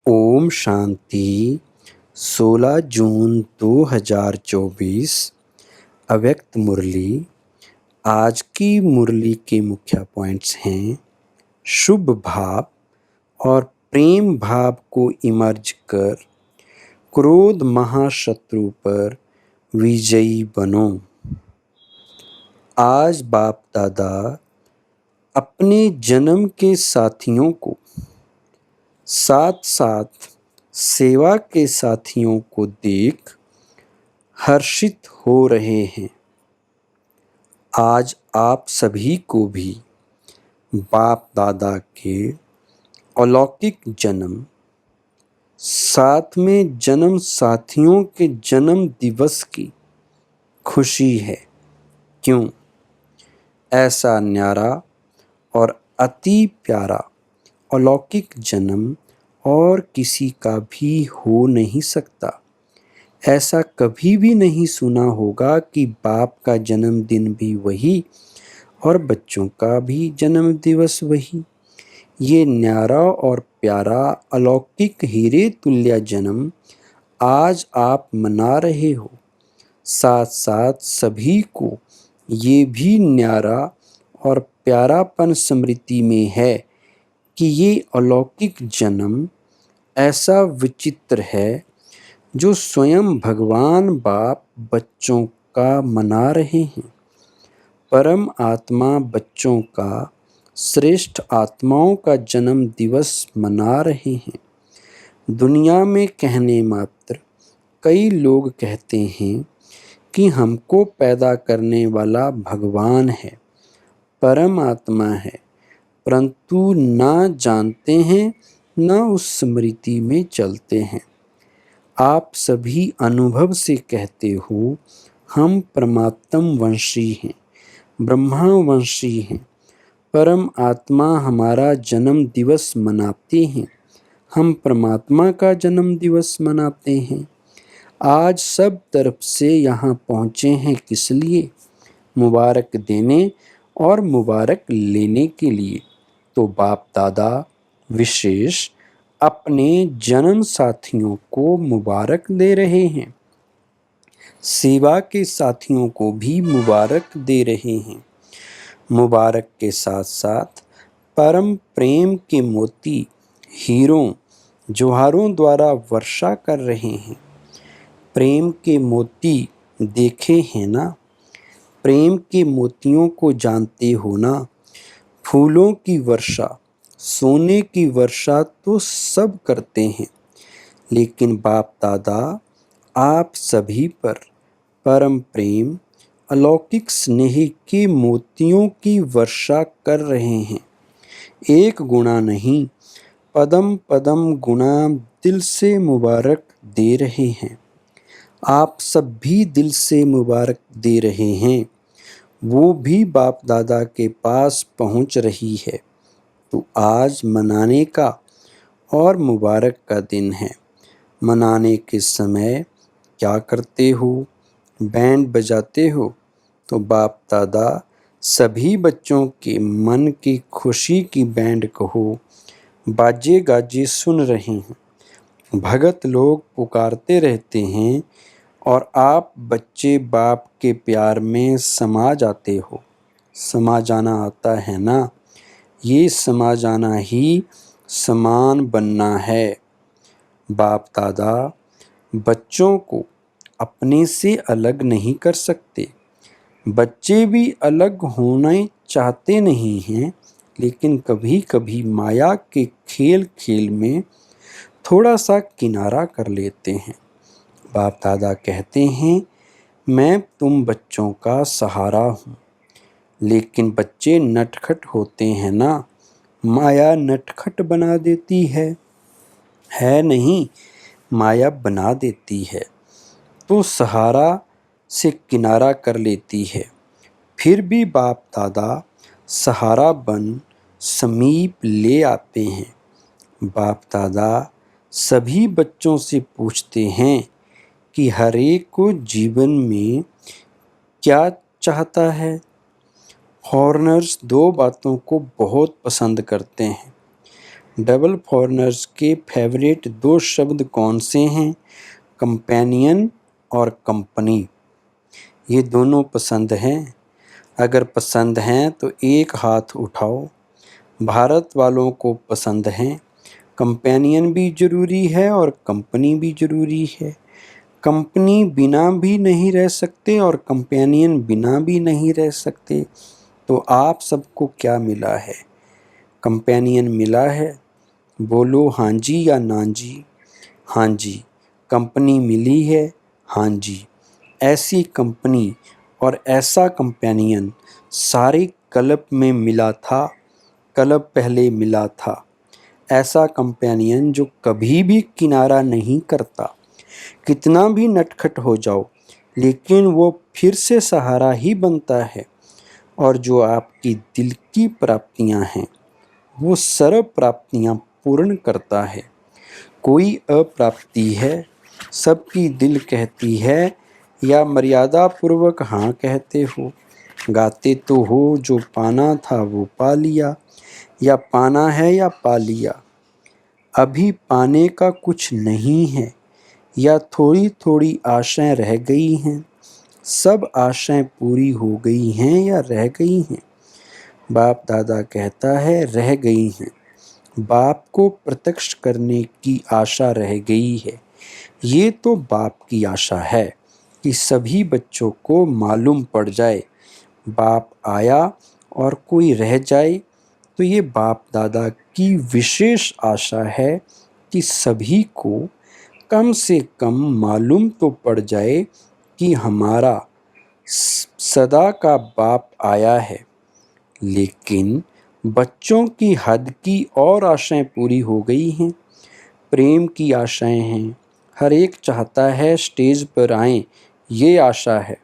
ओम शांति। 16 जून 2024 अव्यक्त मुरली। आज की मुरली के मुख्य पॉइंट्स हैं शुभ भाव और प्रेम भाव को इमर्ज कर क्रोध महाशत्रु पर विजयी बनो। आज बाप दादा अपने जन्म के साथियों को साथ साथ सेवा के साथियों को देख हर्षित हो रहे हैं। आज आप सभी को भी बाप दादा के अलौकिक जन्म साथ में जन्म साथियों के जन्म दिवस की खुशी है। क्यों? ऐसा न्यारा और अति प्यारा अलौकिक जन्म और किसी का भी हो नहीं सकता। ऐसा कभी भी नहीं सुना होगा कि बाप का जन्मदिन भी वही और बच्चों का भी जन्म दिवस वही। ये न्यारा और प्यारा अलौकिक हीरे तुल्य जन्म आज आप मना रहे हो। साथ साथ सभी को ये भी न्यारा और प्यारापन स्मृति में है कि ये अलौकिक जन्म ऐसा विचित्र है जो स्वयं भगवान बाप बच्चों का मना रहे हैं। परम आत्मा बच्चों का श्रेष्ठ आत्माओं का जन्म दिवस मना रहे हैं। दुनिया में कहने मात्र कई लोग कहते हैं कि हमको पैदा करने वाला भगवान है, परम आत्मा है, परंतु ना जानते हैं ना उस स्मृति में चलते हैं। आप सभी अनुभव से कहते हो हम परमात्म वंशी हैं, ब्रह्मा वंशी हैं। परम आत्मा हमारा जन्म दिवस मनाते हैं, हम परमात्मा का जन्म दिवस मनाते हैं। आज सब तरफ से यहाँ पहुँचे हैं किस लिए? मुबारक देने और मुबारक लेने के लिए। तो बाप दादा विशेष अपने जन्म साथियों को मुबारक दे रहे हैं, सेवा के साथियों को भी मुबारक दे रहे हैं। मुबारक के साथ साथ परम प्रेम के मोती हीरों जोहारों द्वारा वर्षा कर रहे हैं। प्रेम के मोती देखे हैं ना? प्रेम के मोतियों को जानते हो ना? फूलों की वर्षा, सोने की वर्षा तो सब करते हैं, लेकिन बाप दादा आप सभी पर परम प्रेम अलौकिक स्नेह के मोतियों की वर्षा कर रहे हैं। एक गुणा नहीं, पदम पदम गुणा दिल से मुबारक दे रहे हैं। आप सब भी दिल से मुबारक दे रहे हैं। वो भी बाप दादा के पास पहुंच रही है। तो आज मनाने का और मुबारक का दिन है। मनाने के समय क्या करते हो? बैंड बजाते हो? तो बाप दादा सभी बच्चों के मन की खुशी की बैंड कहो, बाजे गाजे सुन रहे हैं। भगत लोग पुकारते रहते हैं और आप बच्चे बाप के प्यार में समा जाते हो। समा जाना आता है ना? ये समा जाना ही समान बनना है। बाप दादा बच्चों को अपने से अलग नहीं कर सकते। बच्चे भी अलग होना चाहते नहीं हैं, लेकिन कभी कभी माया के खेल खेल में थोड़ा सा किनारा कर लेते हैं। बाप दादा कहते हैं मैं तुम बच्चों का सहारा हूँ, लेकिन बच्चे नटखट होते हैं ना? माया नटखट बना देती है नहीं, माया बना देती है। तो सहारा से किनारा कर लेती है। फिर भी बाप दादा सहारा बन समीप ले आते हैं। बाप दादा सभी बच्चों से पूछते हैं कि हर एक को जीवन में क्या चाहता है। फॉरेनर्स दो बातों को बहुत पसंद करते हैं, डबल फॉरेनर्स के फेवरेट 2 शब्द कौन से हैं? कंपेनियन और कंपनी। ये दोनों पसंद हैं? अगर पसंद हैं तो एक हाथ उठाओ। भारत वालों को पसंद हैं। कंपेनियन भी ज़रूरी है और कंपनी भी ज़रूरी है। कंपनी बिना भी नहीं रह सकते और कंपेनियन बिना भी नहीं रह सकते। तो आप सबको क्या मिला है? कंपेनियन मिला है। बोलो हाँ जी या ना जी। हाँ जी। कंपनी मिली है। हाँ जी। ऐसी कंपनी और ऐसा कंपेनियन सारे क्लब में मिला था। क्लब पहले मिला था। ऐसा कंपेनियन जो कभी भी किनारा नहीं करता। कितना भी नटखट हो जाओ लेकिन वो फिर से सहारा ही बनता है। और जो आपकी दिल की प्राप्तियां हैं वो सर्व प्राप्तियां पूर्ण करता है। कोई अप्राप्ति है सबकी दिल कहती है या मर्यादा पूर्वक हाँ कहते हो? गाते तो हो जो पाना था वो पा लिया, या पाना है या पा लिया। अभी पाने का कुछ नहीं है या थोड़ी थोड़ी आशाएं रह गई हैं। सब आशाएं पूरी हो गई हैं या रह गई हैं? बाप दादा कहता है रह गई हैं। बाप को प्रत्यक्ष करने की आशा रह गई है। ये तो बाप की आशा है कि सभी बच्चों को मालूम पड़ जाए। बाप आया और कोई रह जाए तो ये बाप दादा की विशेष आशा है कि सभी को कम से कम मालूम तो पड़ जाए कि हमारा सदा का बाप आया है। लेकिन बच्चों की हद की और आशाएं पूरी हो गई हैं। प्रेम की आशाएं हैं। हर एक चाहता है स्टेज पर आएं, ये आशा है।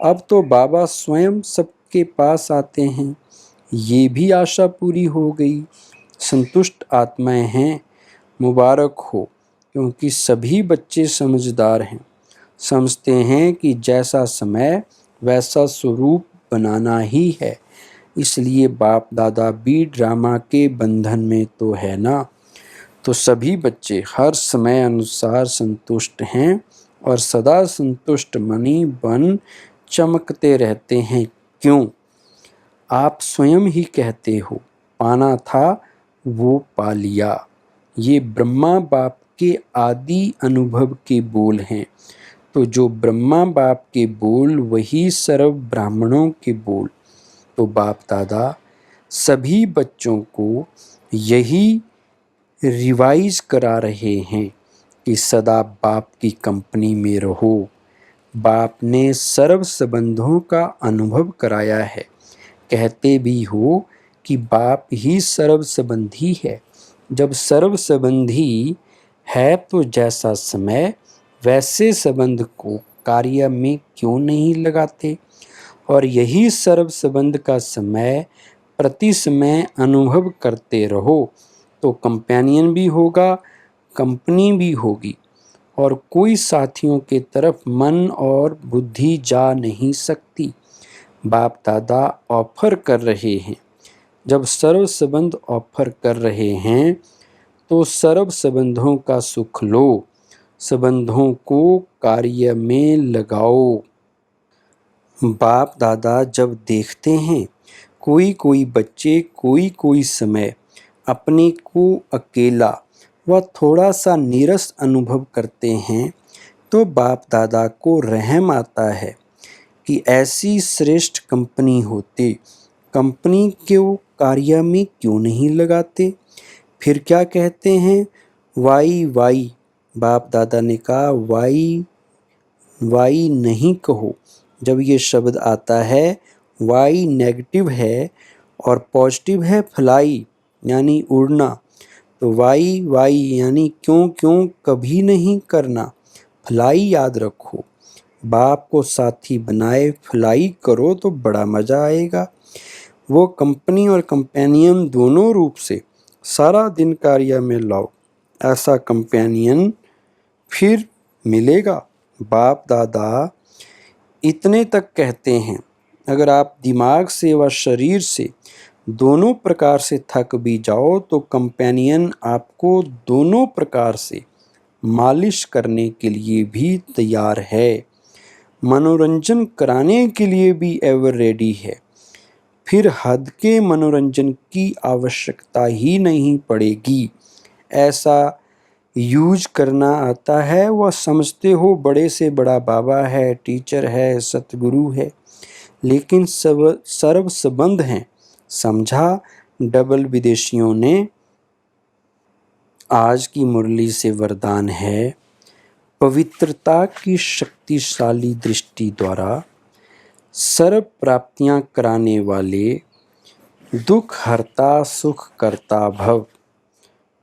अब तो बाबा स्वयं सबके पास आते हैं, ये भी आशा पूरी हो गई। संतुष्ट आत्माएं हैं, मुबारक हो, क्योंकि सभी बच्चे समझदार हैं। समझते हैं कि जैसा समय वैसा स्वरूप बनाना ही है। इसलिए बाप दादा भी ड्रामा के बंधन में तो है ना। तो सभी बच्चे हर समय अनुसार संतुष्ट हैं और सदा संतुष्ट मणि बन चमकते रहते हैं। क्यों? आप स्वयं ही कहते हो पाना था वो पा लिया। ये ब्रह्मा बाप के आदि अनुभव के बोल हैं। तो जो ब्रह्मा बाप के बोल वही सर्व ब्राह्मणों के बोल। तो बाप दादा सभी बच्चों को यही रिवाइज करा रहे हैं कि सदा बाप की कंपनी में रहो। बाप ने सर्व संबंधों का अनुभव कराया है। कहते भी हो कि बाप ही सर्व संबंधी है। जब सर्व संबंधी है तो जैसा समय वैसे संबंध को कार्य में क्यों नहीं लगाते? और यही सर्व संबंध का समय प्रति समय अनुभव करते रहो तो कंपेनियन भी होगा, कंपनी भी होगी और कोई साथियों के तरफ मन और बुद्धि जा नहीं सकती। बाप दादा ऑफर कर रहे हैं। जब सर्व संबंध ऑफर कर रहे हैं तो सर्व संबंधों का सुख लो, संबंधों को कार्य में लगाओ। बाप दादा जब देखते हैं कोई कोई बच्चे कोई कोई समय अपने को अकेला व थोड़ा सा नीरस अनुभव करते हैं तो बाप दादा को रहम आता है कि ऐसी श्रेष्ठ कंपनी होते, कंपनी को कार्य में क्यों नहीं लगाते? फिर क्या कहते हैं? वाई वाई। बाप दादा ने कहा वाई वाई नहीं कहो। जब ये शब्द आता है वाई नेगेटिव है और पॉजिटिव है फ्लाई यानी उड़ना। तो वाई वाई यानी क्यों क्यों कभी नहीं करना। फ्लाई याद रखो। बाप को साथी बनाए फ्लाई करो तो बड़ा मज़ा आएगा। वो कंपनी और कंपेनियन दोनों रूप से सारा दिन कार्य में लाओ। ऐसा कंपेनियन फिर मिलेगा। बाप दादा इतने तक कहते हैं अगर आप दिमाग से व शरीर से दोनों प्रकार से थक भी जाओ तो कंपेनियन आपको दोनों प्रकार से मालिश करने के लिए भी तैयार है, मनोरंजन कराने के लिए भी एवर रेडी है। फिर हद के मनोरंजन की आवश्यकता ही नहीं पड़ेगी। ऐसा यूज करना आता है, वह समझते हो बड़े से बड़ा बाबा है, टीचर है, सतगुरु है, लेकिन सब सर्व संबंध हैं। समझा डबल विदेशियों ने। आज की मुरली से वरदान है, पवित्रता की शक्तिशाली दृष्टि द्वारा सर्व प्राप्तियां कराने वाले दुख हरता सुख करता भव।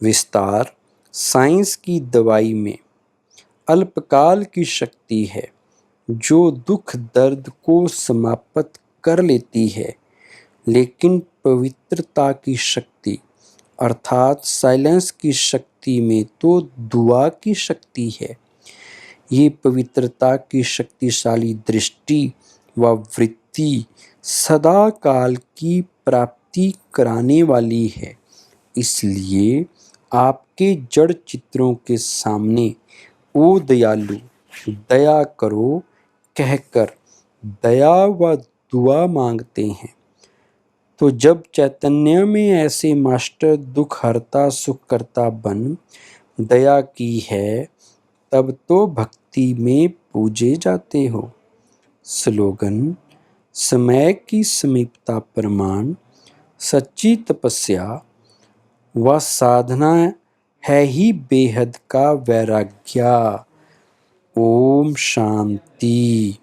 विस्तार, साइंस की दवाई में अल्पकाल की शक्ति है जो दुख दर्द को समाप्त कर लेती है, लेकिन पवित्रता की शक्ति अर्थात साइलेंस की शक्ति में तो दुआ की शक्ति है। ये पवित्रता की शक्तिशाली दृष्टि व वृत्ति सदा काल की प्राप्ति कराने वाली है। इसलिए आपके जड़ चित्रों के सामने ओ दयालु दया करो कहकर दया व दुआ मांगते हैं। तो जब चैतन्य में ऐसे मास्टर दुख हरता सुख करता बन दया की है, तब तो भक्ति में पूजे जाते हो। स्लोगन, समय की समीपता प्रमाण सच्ची तपस्या व साधना है ही बेहद का वैराग्य। ओम शांति।